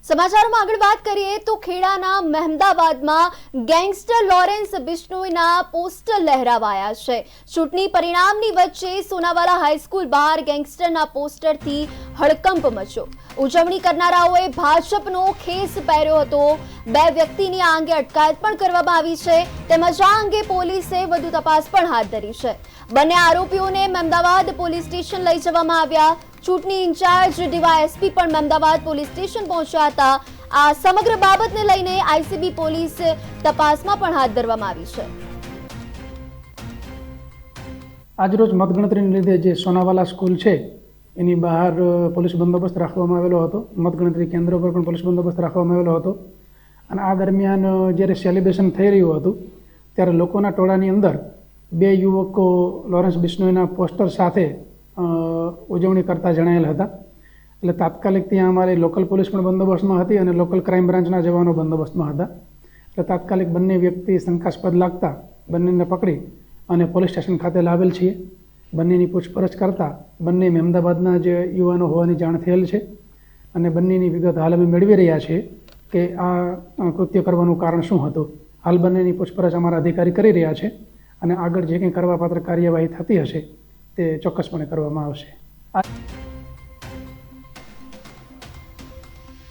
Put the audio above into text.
સમાચારોમાં આગળ વાત કરીએ તો ખેડાના મહેમદાબાદમાં ગેંગસ્ટર લોરેન્સ બિશ્નોઈના પોસ્ટર લહેરાવાયા છે। ચૂંટણી પરિણામની વચ્ચે સોનાવાલા હાઈસ્કૂલ બહાર ગેંગસ્ટરના પોસ્ટરથી હડકંપ મચ્યો। ઉજવણી કરનારાઓએ ભાજપનો ખેસ પહેર્યો હતો। બે વ્યક્તિની આ અંગે અટકાયત પણ કરવામાં આવી છે, તેમજ આ અંગે પોલીસે વધુ તપાસ પણ હાથ ધરી છે। બંને આરોપીઓને મહેમદાબાદ પોલીસ સ્ટેશન લઈ જવામાં આવ્યા। ચૂંટણી ઇન્ચાર્જ ડીવાયએસપી પણ મહેમદાબાદ પોલીસ સ્ટેશન પહોંચ્યા હતા। આ સમગ્ર બાબતને લઈને આઈસીબી પોલીસ તપાસમાં પણ હાથ ધરવામાં આવી છે। આજરોજ મતગણતરીને લીધે જે સોનાવાલા સ્કૂલ છે એની બહાર પોલીસ બંદોબસ્ત રાખવામાં આવેલો હતો। મતગણતરી કેન્દ્ર પર પણ પોલીસ બંદોબસ્ત રાખવામાં આવેલો હતો અને આ દરમિયાન જ્યારે સેલિબ્રેશન થઈ રહ્યું હતું ત્યારે લોકોના ટોળાની અંદર બે યુવકો લોરેન્સ બિશ્નોઈના પોસ્ટર સાથે ઉજવણી કરતા જણાયેલ હતા। એટલે તાત્કાલિક ત્યાં અમારી લોકલ પોલીસ પણ બંદોબસ્તમાં હતી અને લોકલ ક્રાઇમ બ્રાન્ચના જવાનો બંદોબસ્તમાં હતા। એટલે તાત્કાલિક બંને વ્યક્તિ શંકાસ્પદ લાગતા બંનેને પકડી અને પોલીસ સ્ટેશન ખાતે લાવેલ છીએ। બંનેની પૂછપરછ કરતાં બંને મહેમદાબાદના જે યુવાનો હોવાની જાણ થયેલ છે અને બંનેની વિગત હાલ અમે મેળવી રહ્યા છીએ કે આ કૃત્ય કરવાનું કારણ શું હતું। હાલ બંનેની પૂછપરછ અમારા અધિકારી કરી રહ્યા છે અને આગળ જે કંઈ કરવાપાત્ર કાર્યવાહી થતી હશે તે ચોક્કસપણે કરવામાં આવશે।